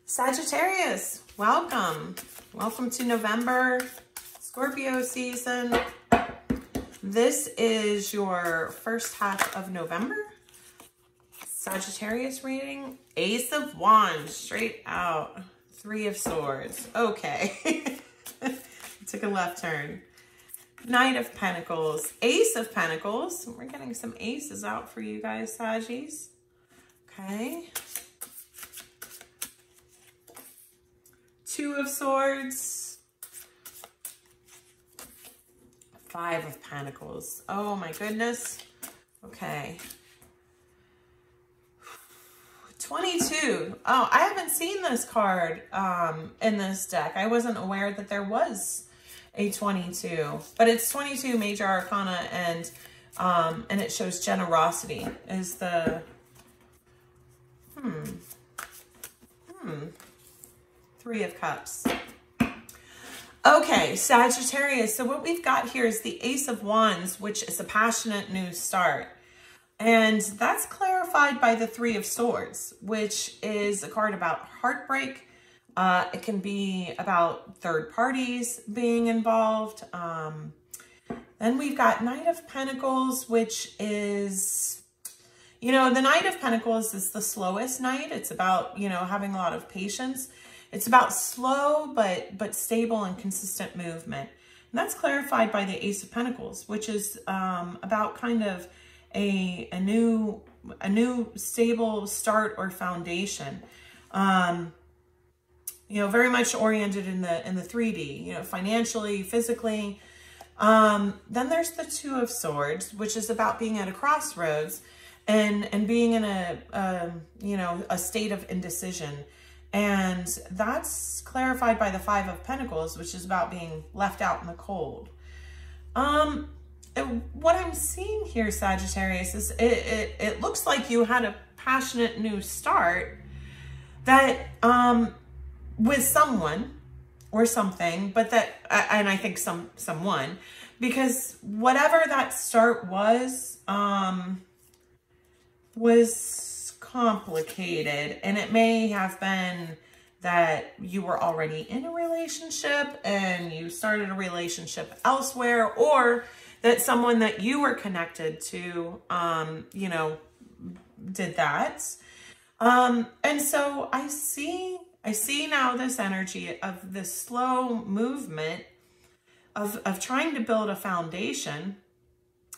Sagittarius, welcome. Welcome to November, Scorpio season. This is your first half of November. Sagittarius reading, Ace of Wands, straight out. Three of Swords. Okay. Took a left turn. Knight of Pentacles, Ace of Pentacles. We're getting some aces out for you guys, Saggies. Okay. Two of Swords. Five of Pentacles. Oh my goodness. Okay. 22. Oh, I haven't seen this card in this deck. I wasn't aware that there was a 22, but it's 22 major arcana, and it shows generosity is the Three of Cups. Okay, Sagittarius. So what we've got here is the Ace of Wands, which is a passionate new start. And that's clarified by the Three of Swords, which is a card about heartbreak. It can be about third parties being involved. Then we've got Knight of Pentacles, which is, you know, the Knight of Pentacles is the slowest knight. It's about, you know, having a lot of patience. It's about slow but stable and consistent movement. And that's clarified by the Ace of Pentacles, which is about kind of a new stable start or foundation. You know, very much oriented in the 3D, you know, financially, physically. Then there's the Two of Swords, which is about being at a crossroads and being in you know, a state of indecision. And that's clarified by the Five of Pentacles, which is about being left out in the cold. What I'm seeing here, Sagittarius, is it looks like you had a passionate new start that with someone or something, but that, and I think someone, because whatever that start was complicated, and it may have been that you were already in a relationship and you started a relationship elsewhere, or that someone that you were connected to, you know, did that. And so I see now this energy of this slow movement of trying to build a foundation.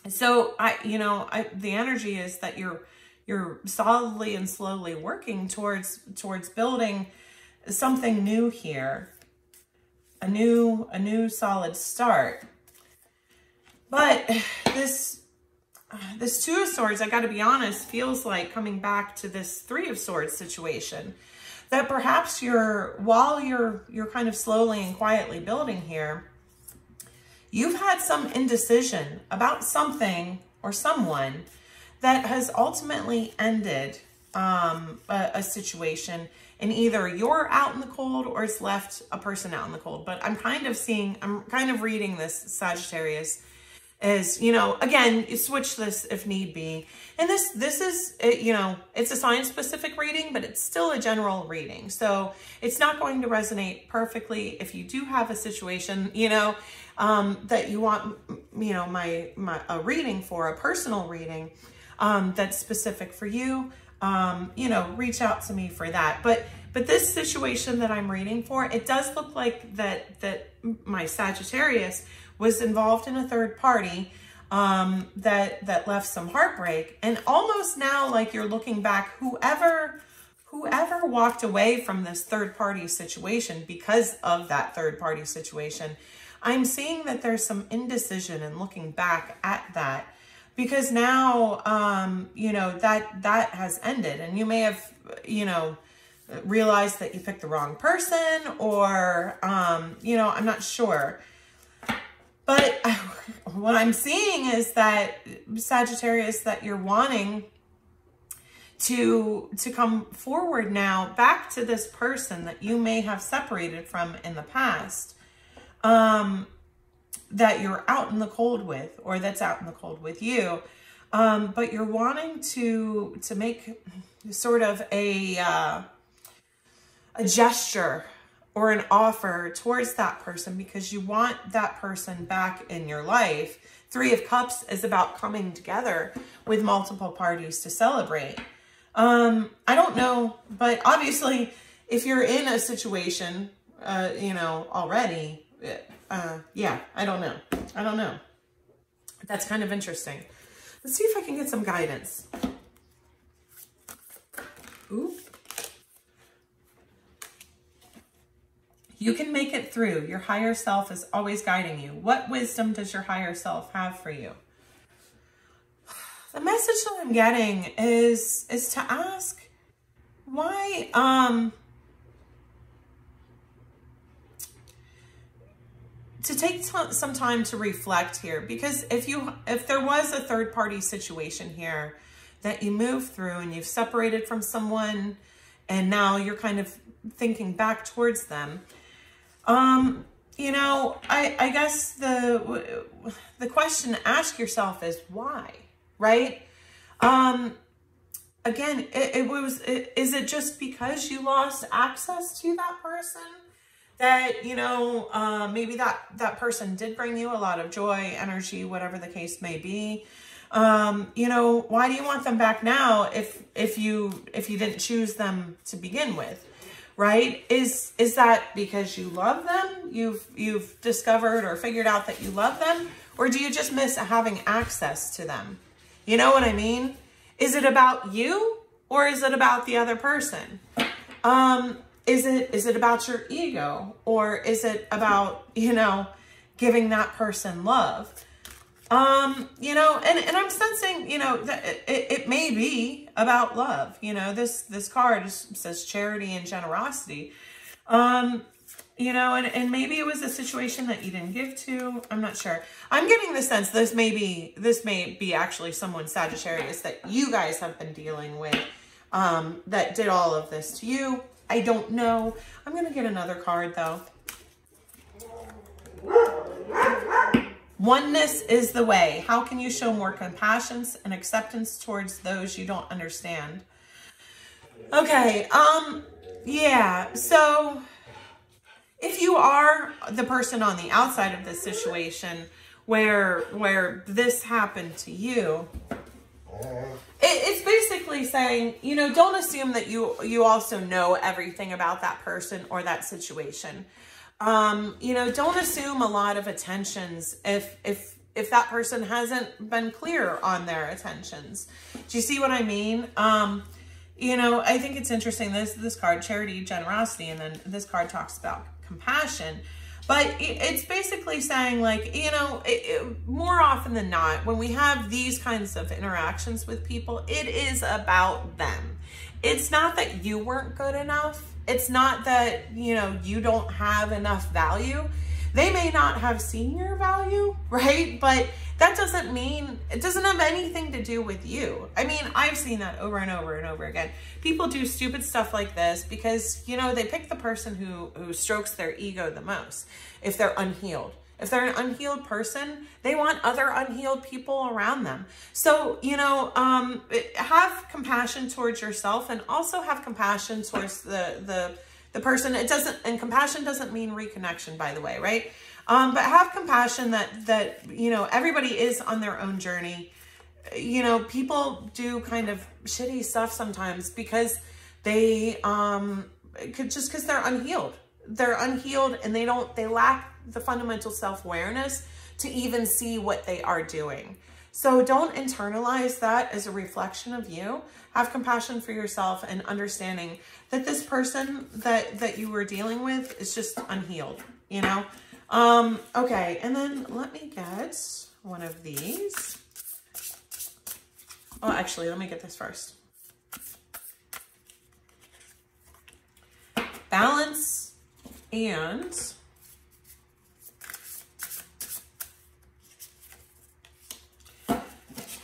So the energy is that you're solidly and slowly working towards building something new here, a new solid start. But this Two of Swords, I got to be honest, feels like coming back to this Three of Swords situation. That perhaps while you're kind of slowly and quietly building here, you've had some indecision about something or someone that has ultimately ended a situation, and either you're out in the cold or it's left a person out in the cold. But I'm kind of reading this, Sagittarius, as, you know, again, you switch this if need be. And this is, you know, it's a sign-specific reading, but it's still a general reading. So it's not going to resonate perfectly if you do have a situation, you know, that you want, you know, a reading for, a personal reading that's specific for you. You know, reach out to me for that. But this situation that I'm reading for, it does look like that my Sagittarius was involved in a third party that left some heartbreak, and almost now like you're looking back, whoever walked away from this third party situation because of that third party situation, I'm seeing that there's some indecision and looking back at that, because now you know, that has ended, and you may have, you know, realized that you picked the wrong person, or you know, I'm not sure. But what I'm seeing is that, Sagittarius, that you're wanting to come forward now back to this person that you may have separated from in the past, that you're out in the cold with, or that's out in the cold with you. But you're wanting to make sort of a a gesture or an offer towards that person because you want that person back in your life. 3 of Cups is about coming together with multiple parties to celebrate. I don't know, but obviously if you're in a situation, you know, already, yeah, I don't know. I don't know. That's kind of interesting. Let's see if I can get some guidance. Ooh. You can make it through. Your higher self is always guiding you. What wisdom does your higher self have for you? The message that I'm getting is to ask why, to take some time to reflect here, because if there was a third party situation here that you moved through and you've separated from someone and now you're kind of thinking back towards them, you know, I guess the question to ask yourself is why, right? Again, is it just because you lost access to that person that, you know, maybe that person did bring you a lot of joy, energy, whatever the case may be? You know, why do you want them back now if you didn't choose them to begin with? Right? Is that because you love them? You've discovered or figured out that you love them? Or do you just miss having access to them? You know what I mean? Is it about you or is it about the other person? Is it about your ego or is it about, you know, giving that person love? You know, and I'm sensing, you know, that it may be about love. You know, this card says charity and generosity. You know, and maybe it was a situation that you didn't give to. I'm not sure. I'm getting the sense this may be actually someone, Sagittarius, that you guys have been dealing with, that did all of this to you. I don't know. I'm going to get another card though. Oneness is the way. How can you show more compassion and acceptance towards those you don't understand? Okay. Yeah. So if you are the person on the outside of this situation where this happened to you, it's basically saying, you know, don't assume that you also know everything about that person or that situation. You know, don't assume a lot of attentions if that person hasn't been clear on their attentions. Do you see what I mean? You know, I think it's interesting. This card, charity, generosity, and then this card talks about compassion. But it's basically saying, like, you know, more often than not, when we have these kinds of interactions with people, it is about them. It's not that you weren't good enough. It's not that, you know, you don't have enough value. They may not have seen your value, right? But that doesn't mean, it doesn't have anything to do with you. I mean, I've seen that over and over and over again. People do stupid stuff like this because, you know, they pick the person who strokes their ego the most if they're unhealed. If they're an unhealed person, they want other unhealed people around them. So, you know, have compassion towards yourself and also have compassion towards the person. It doesn't, and compassion doesn't mean reconnection, by the way, right? But have compassion that, you know, everybody is on their own journey. You know, people do kind of shitty stuff sometimes because they, just because they're unhealed. They're unhealed and they lack the fundamental self-awareness to even see what they are doing. So don't internalize that as a reflection of you. Have compassion for yourself and understanding that this person that you were dealing with is just unhealed, you know? Okay, and then let me get one of these. Oh, actually, let me get this first. Balance and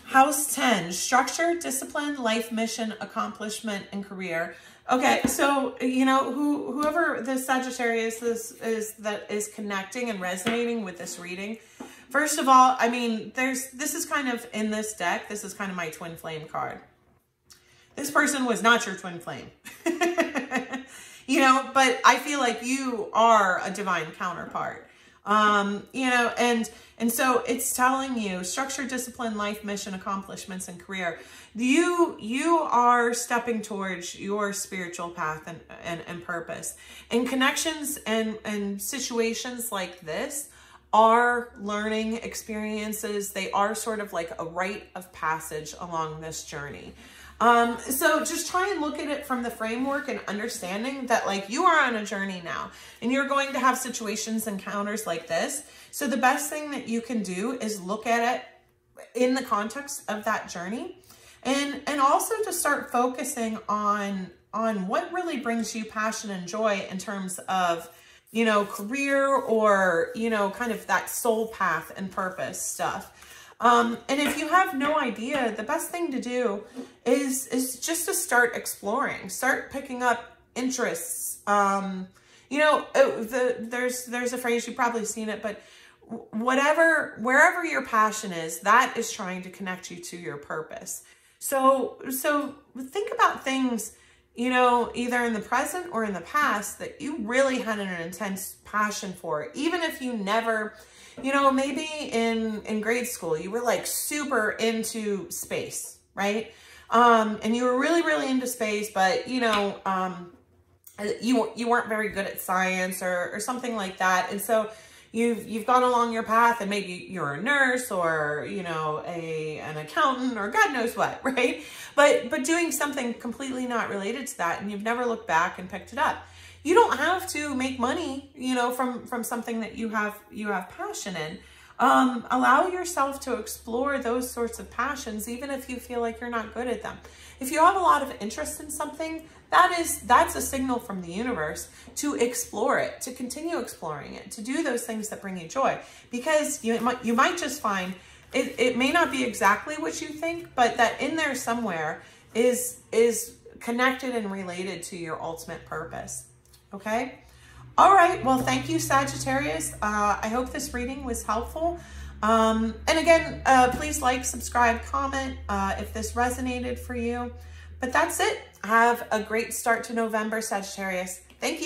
House 10, structure, discipline, life mission, accomplishment, and career. Okay, so, you know, whoever this Sagittarius that is connecting and resonating with this reading, first of all, I mean, this is kind of in this deck, this is kind of my twin flame card. This person was not your twin flame. you know, but I feel like you are a divine counterpart. You know, and so it's telling you structure, discipline, life, mission, accomplishments, and career. You are stepping towards your spiritual path and purpose, and connections and situations like this are learning experiences. They are sort of like a rite of passage along this journey. So just try and look at it from the framework and understanding that like you are on a journey now, and you're going to have situations, encounters like this. So the best thing that you can do is look at it in the context of that journey, and also to start focusing on what really brings you passion and joy in terms of, you know, career or, you know, kind of that soul path and purpose stuff. And if you have no idea, the best thing to do is just to start exploring, start picking up interests. You know, there's a phrase, you've probably seen it, but wherever your passion is, that is trying to connect you to your purpose. So think about things, you know, either in the present or in the past that you really had an intense passion for, even if you never, you know, maybe in grade school, you were like super into space, right? And you were really, really into space, but you know, you weren't very good at science or something like that. And so you've gone along your path, and maybe you're a nurse or, you know, an accountant or God knows what, right? But doing something completely not related to that, and you've never looked back and picked it up. You don't have to make money, you know, from something that you have passion in. Allow yourself to explore those sorts of passions, even if you feel like you're not good at them. If you have a lot of interest in something, that's a signal from the universe to explore it, to continue exploring it, to do those things that bring you joy, because you might just find it may not be exactly what you think, but that in there somewhere is connected and related to your ultimate purpose. Okay. All right. Well, thank you, Sagittarius. I hope this reading was helpful. And again, please like, subscribe, comment if this resonated for you. But that's it. Have a great start to November, Sagittarius. Thank you.